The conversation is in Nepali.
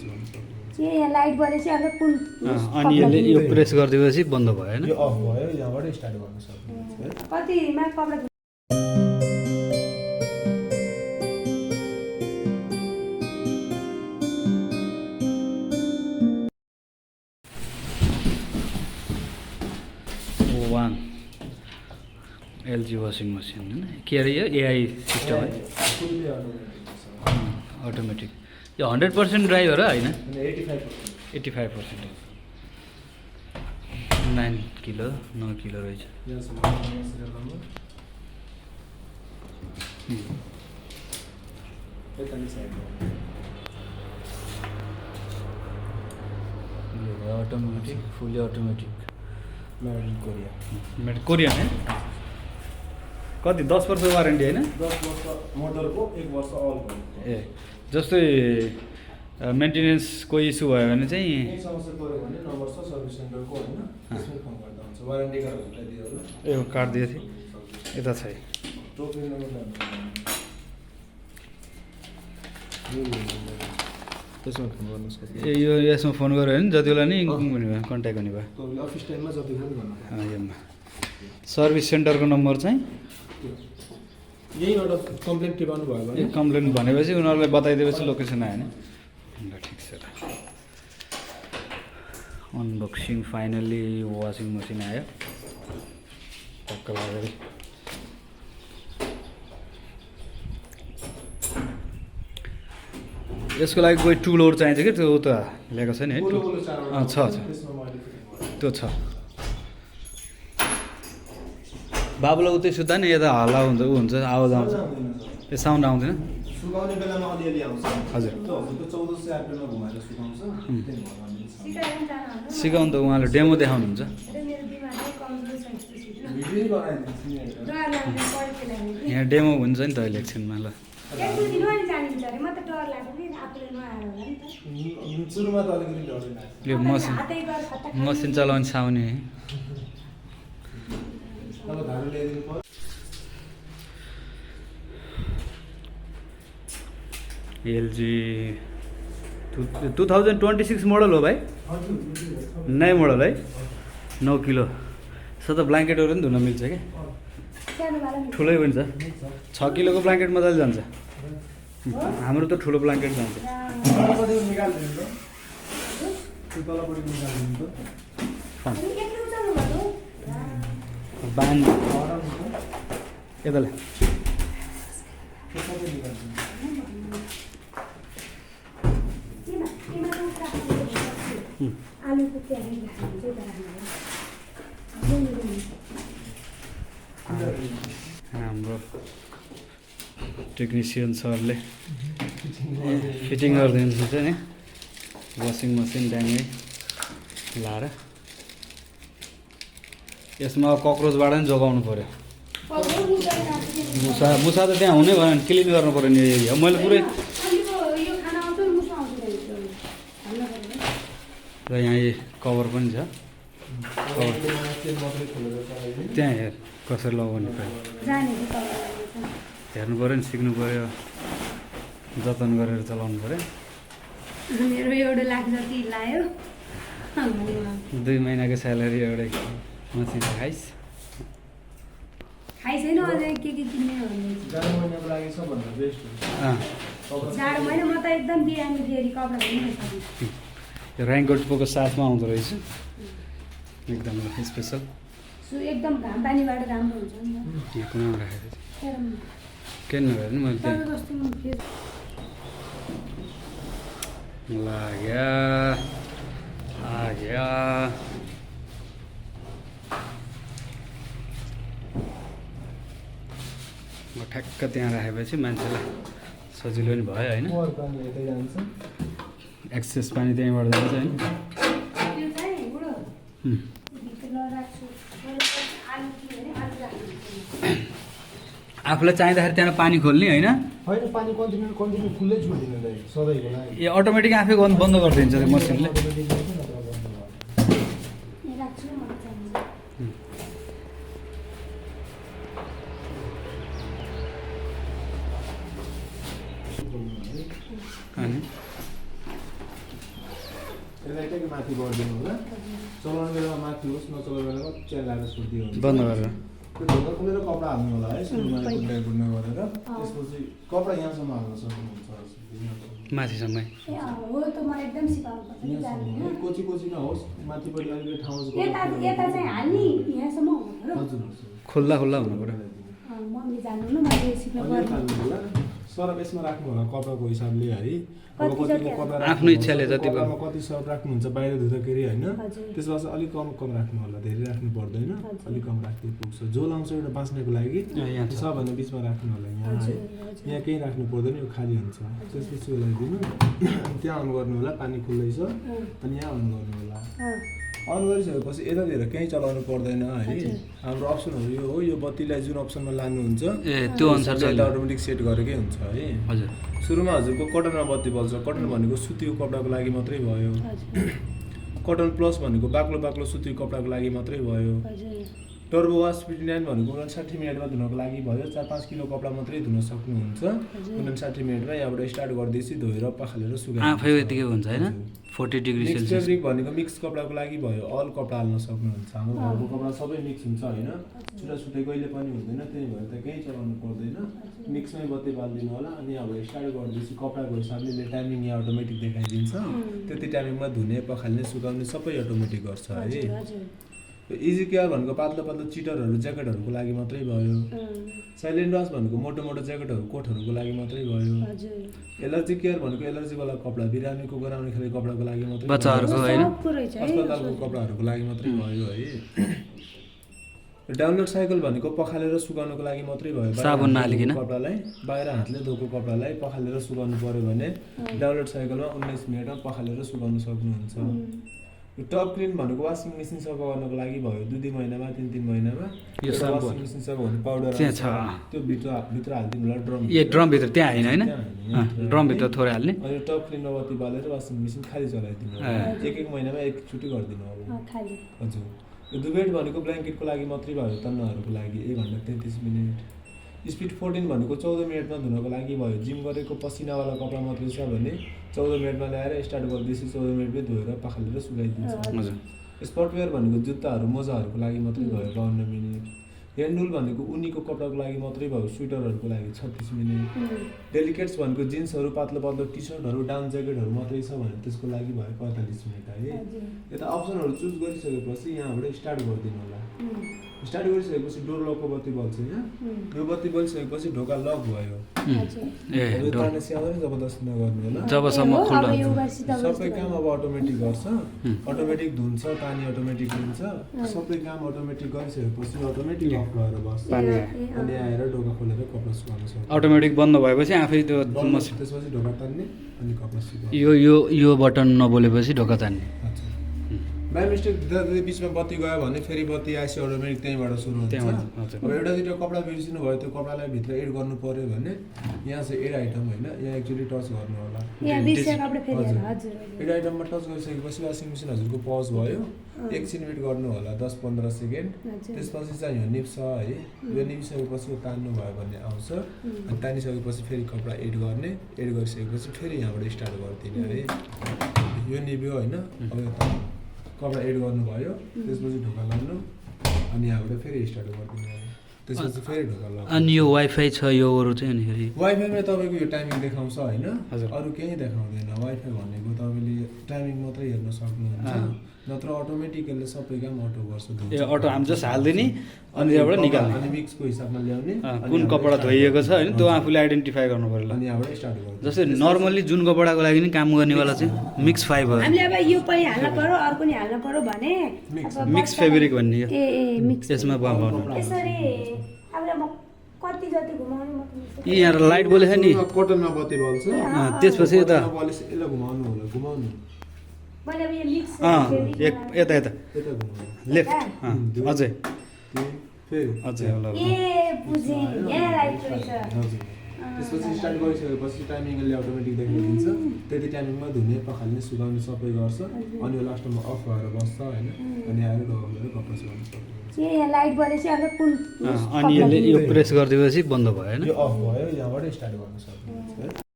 ए यहाँ लाइट बलेपछि अब कुन अनि यो प्रेस गरिदिएपछि बन्द भयो हैन यो अफ भयो यहाँबाट स्टार्ट गर्न सक्नुहुन्छ कतिमा कपडा 1 LG वाशिङ मसिन हैन के अरे यो एआई सिस्टम है अटोमेटिक यो 100% ड्राई हो र हैन 85% 9 किलो 9 किलो रहेछ automatic fully automatic made in Korea made Korean है कति 10 वर्ष वारेन्टी हैन 10 वर्ष मोटरको 1 वर्ष अलको ए जस्तै मेन्टेनेन्स कोही इस्यु भयो भने चाहिँ यही समस्या पर्यो भने नम्बर छ सर्भिस सेन्टरको हैन त्यसमै फोन गर्दा हुन्छ वारेन्टी कार्ड भेटाइदियो होला ए कार्ड दिएको थिएँ यता छ टोल फ्री नम्बर त्यसमा फोन गर्नुहोस् ए यो यसमा फोन गऱ्यो भने जति बेला नि कन्ट्याक्ट गर्ने भयो तपाईँले अफिस टाइममा जति पनि गर्नु यसमा सर्भिस सेन्टरको नम्बर चाहिँ यही एउटा कम्प्लेन टिपाउनु भयो भने कम्प्लेन भनेपछि उनीहरूलाई बताइदिएपछि लोकेसन आयो नि ल ठिक छ त अनबक्सिङ फाइनल्ली वासिङ मसिन आयो टक्क लागेर यसको लागि कोही टुलहरू चाहिन्छ कि त्यो त ल्याएको छ नि है छ त्यो छ बाबुलाई उतै सुत्दा नि यता हल्ला हुन्छ ऊ हुन्छ आवाज आउँछ यो साउन्ड आउँदैन सुकाउने बेलामा अलिअलि आउँछ हजुर त्यो हजुरको 1400 आरपिएममा घुमाएर सुकाउँछ सिकाउनु त उहाँले डेमो देखाउनुहुन्छ भिडियो बनाइदिन्छु नि यहाँ डेमो हुन्छ नि त अहिले एकछिनमा ल सुरुमा त अलिकति डर लाग्छ यो मसिन चलाउनु साउने अब धारो ल्याइदिनु पर्छ एलजी 2026 मोडल हो भाइ नयाँ मोडल है 9 किलो यसो त ब्ल्याङ्केटहरू पनि धुन मिल्छ क्या ठुलै पनि छ 6 किलोको ब्ल्याङ्केट मजाले जान्छ हाम्रो त ठुलो ब्ल्याङ्केट जान्छ बान्ध यताले हाम्रो टेक्निसियन सरले फिटिङ गरिदिनुहुन्छ नि वासिङ मसिन ड्याङ्गै लाएर यसमा कक्रोचबाट नि जोगाउनु पऱ्यो मुसा त त्यहाँ हुनै भएन क्लिन गर्नु पऱ्यो नि एरिया मैले पुरै र यहाँ कभर पनि छ त्यहाँ हेर कसरी लगाउने पऱ्यो हेर्नु पऱ्यो नि सिक्नु पऱ्यो जतन गरेर चलाउनु पऱ्यो मेरो एउटा लाख जति लायो 2 महिनाको स्यालेरी एउटै मसिन खाइस् छैन अझै के किन्ने भन्ने जाडो महिनाको लागि सबभन्दा बेस्ट हुन्छ जाडो महिना म त एकदम बिहानी फेरि कपडा धुनै सक्छु यो ऱ्याङ्कोटको साथमा आउँदो रहेछ एकदम स्पेसल एकदम घाम पानीबाट राम्रो हुन्छ नि यहाँ कुनामा राखेको त थिएँ केही नभए नि मैले त्यहाँ लाग्या आग्या ठ्याक्क त्यहाँ राखेपछि मान्छेलाई सजिलो नि भयो होइन एक्सेस पानी त्यहीँबाट जान्छ होइन आफूलाई चाहिँदाखेरि त्यहाँ पानी खोल्ने होइन पानी कन्टिन्यू खुल्लै छोडिदिनु सधैँको लागि ए अटोमेटिक आफै बन्द गरिदिन्छ त्यो मसिनले अनि यसलाई चाहिँ माथि गरिदिनु होला चलाउने बेलामा माथि होस् नचलाउने बेलामा च्यान लगाएर छोडिदियो बन्द गरेर त्यो ढोका खोलेर कपडा हाल्नु होला है सुरुमा गुड्डा गरेर त्यसपछि कपडा यहाँसम्म हाल्न सक्नुहुन्छ माथिसम्म ए हो त म एकदम सिकाउनु पर्छ नि जान्दिनँ कोची कोची नहोस् माथिपट्टि अलिकति ठाउँ यता चाहिँ हाल्ने यहाँसम्म हुनु र हजुर खुल्ला खुल्ला हुनु पर्यो मम्मी जान्नु न मैले सिक्न पर्यो सरप यसमा राख्नु होला कपडाको हिसाबले है अब कतिको कपडा आफ्नो इच्छाले जति कपडामा कति सरप राख्नुहुन्छ बाहिर धुँदाखेरि होइन त्यसमा चाहिँ अलिक कम कम राख्नु होला धेरै राख्नु पर्दैन अलिक कम राख्दै पुग्छ जो लाउँछ एउटा बाँच्नको लागि सबभन्दा बिचमा राख्नु होला यहाँ है यहाँ केही राख्नु पर्दैन यो खाली हुन्छ त्यसपछि उसलाई दिनु त्यहाँ अन गर्नु होला पानी खुल्दैछ अनि यहाँ अन गर्नु होला अन गरिसकेपछि यतातिर केही चलाउनु पर्दैन है हाम्रो अप्सनहरू यो हो यो बत्तीलाई जुन अप्सनमा लानुहुन्छ त्यो अनुसार अटोमेटिक सेट गरेकै हुन्छ है हजुर सुरुमा हजुरको कटनमा बत्ती बल्छ कटन भनेको सुतीको कपडाको लागि मात्रै भयो कटन प्लस भनेको बाक्लो बाक्लो सुतीको कपडाको लागि मात्रै भयो टर्बो वास 59 भनेको 59 मिनटमा धुनको लागि भयो 4-5 किलो कपडा मात्रै धुन सक्नुहुन्छ 59 मिनटमा यहाँबाट स्टार्ट गर्दैछ धोएर पखालेर सुकाएर आफै यतिकै हुन्छ हैन 40 डिग्री सेल्सियस फेब्रिक भनेको मिक्स कपडाको लागि भयो अल कपडा हाल्न सक्नुहुन्छ हाम्रो घरको कपडा सबै मिक्स हुन्छ हैन छुटा छुटै कहिले पनि हुँदैन त्यही भएर त केही चलाउनु पर्दैन मिक्समै बत्ती बाल्दिनु होला अनि यहाँबाट स्टार्ट गर्दैछ कपडाको हिसाबले टाइमिङ यहाँ अटोमेटिक देखाइदिन्छ त्यति टाइमिङमा धुने पखाल्ने सुकाउने सबै अटोमेटिक गर्छ है इजी केयर भनेको पातलो पातलो चिटरहरू ज्याकेटहरूको लागि मात्रै भयो साइलेन्ट वास भनेको मोटो मोटो ज्याकेटहरू कोटहरूको लागि मात्रै भयो एलर्जी केयर भनेको एलर्जीवाला कपडा बिरामीको गराउने खाले कपडाको लागि मात्रै बच्चाहरूको हैन अस्पतालको कपडाहरूको लागि मात्रै भयो है डाउनलोड साइकल भनेको पखालेर सुकाउनको लागि मात्रै भयो साबुन नहालिकन कपडालाई बाहिर हातले धोएको कपडालाई पखालेर सुकाउनु पर्यो भने डाउनलोड साइकलमा 19 मिनेटमा पखालेर सुकाउन सक्नुहुन्छ यो टप क्लिन भनेको वासिङ मेसिन सफा गर्नको लागि भयो 2-2 महिनामा 3-3 महिनामा यो वासिङ मेसिन सफा गर्ने पाउडर त्यहाँ छ त्यो भित्र हाल्दिनु होला ड्रम ए ड्रम भित्र त्यहाँ हैन ड्रम भित्र थोरै हाल्ने अनि टप क्लिन बत्ती बालेर वासिङ मेसिन खाली चलाइदिनु एक महिनामा एक चोटी गरिदिनु अब खाली हजुर यो दुबेट भनेको ब्ल्याङ्केटको लागि मात्रै भयो तन्नाहरूको लागि 1 घण्टा 33 मिनेट स्पिड 14 भनेको 14 मिनटमा धुनको लागि भयो जिम गरेको पसिनावाला कपडा मात्रै छ भने 14 मिनटमा ल्याएर स्टार्ट गर्दैछ 14 मिनटमै धोएर पखालेर सुकाइदिन्छ हजुर स्पोर्टवेयर भनेको जुत्ताहरू मोजाहरूको लागि मात्रै भयो 52 मिनेट ह्यान्डुल भनेको उनीको कपडाको लागि मात्रै भयो स्वेटरहरूको लागि 36 मिनेट डेलिकेट्स भनेको जिन्सहरू पातलो पातलो टी सर्टहरू डाउन ज्याकेटहरू मात्रै छ भने त्यसको लागि भयो 45 मिनेट है यता अप्सनहरू चुज गरिसकेपछि यहाँबाट स्टार्ट गरिदिनु होला स्टार्ट गरिसकेपछि डोर लकको बत्ती बल्छ यहाँ यो बत्ती बलिसकेपछि ढोका लक भयो यो तार्ने स्याहार जबरजस्ती नगर्नु होला जबसम्म खुल्ला सबै काम अब अटोमेटिक गर्छ अटोमेटिक धुन्छ पानी अटोमेटिक दिन्छ सबै काम अटोमेटिक गरिसकेपछि अटोमेटिक अफ भएर बस्छ अनि आएर ढोका खोलेर कपडा सुकाउन सक्छ अटोमेटिक बन्द भएपछि आफै त्यो मसिन त्यसपछि ढोका तान्ने अनि कपडा सुकाउने यो बटन नबोलेपछि ढोका तान्ने बाई मिस्टेक बिचमा बत्ती गयो भने फेरि बत्ती आएपछि अटोमेटिक त्यहीँबाट सुरु हुन्छ अब एउटा दुइटा कपडा बिर्सिनु भयो त्यो कपडालाई भित्र एड गर्नु पर्यो भने यहाँ चाहिँ एड आइटम होइन यहाँ एक्चुअली टच गर्नु होला एड आइटममा टच गरिसकेपछि वासिङ मेसिन हजुरको पज भयो एकछिन वेट गर्नु होला 10-15 सेकेन्ड त्यसपछि चाहिँ यो निप्छ है यो निप्सकेपछि यो तान्नु भयो भन्ने आउँछ अनि तानिसकेपछि फेरि कपडा एड गर्ने एड गरिसकेपछि फेरि यहाँबाट स्टार्ट गरिदिने है यो निभ्यो होइन अब यो कपडा एड गर्नुभयो त्यसपछि ढोका लाउनु अनि यहाँबाट फेरि स्टार्ट गरिदिनु त्यसपछि फेरि ढोका लाउनु अनि यो वाइफाई छ योहरू चाहिँ अनि फेरि वाइफाईमा तपाईँको यो टाइमिङ देखाउँछ होइन अरू केही देखाउँदैन वाइफाई भनेको तपाईँले टाइमिङ मात्रै हेर्न सक्नुहुन्छ नत्र अटोमेटिक यसले सबै काम अटो गर्छ ए अटो हामी जस्ट हाल्दिने अनि यहाँबाट निकाल्ने अनि मिक्सको हिसाबमा ल्याउने कुन कपडा धोइएको छ होइन त्यो आफूले आइडेन्टिफाई गर्नु पर्यो अनि यहाँबाट स्टार्ट गर्नु जस्तै नर्मली जुन कपडाको लागि नि काम गर्नेवाला चाहिँ मिक्स फाइभ हो हामीले अब यो पनि हाल्न पर्यो अर्को नि हाल्न पर्यो भने मिक्स फेब्रिक भन्ने ए मिक्स त्यसमा बनाउनु यसरी अब म कति जति घुमाउनु म यहाँ लाइट बोलेछ नि कटनमा बत्ती बल्छ त्यसपछि यता यसलाई घुमाउनु होला घुमाउनु मैले अब यो मिक्स यता लेफ्ट अझै फेरि अझै ए बुझे यहाँ राइट रहेछ त्यसपछि स्टार्ट गरिसकेपछि टाइमिङले अटोमेटिक देखाइदिन्छ त्यति टाइमिङमा धुने पखाल्ने सुकाउने सबै गर्छ अनि यो लास्टमा अफ भएर बस्छ होइन अनि आएर ढोका कपडा सुकाउनु सक्छ यहाँ लाइट बलेपछि अब कुन अनि यसले यो प्रेस गरिदिएपछि बन्द भयो होइन यो अफ भयो यहाँबाट स्टार्ट गर्न सक्नुहुन्छ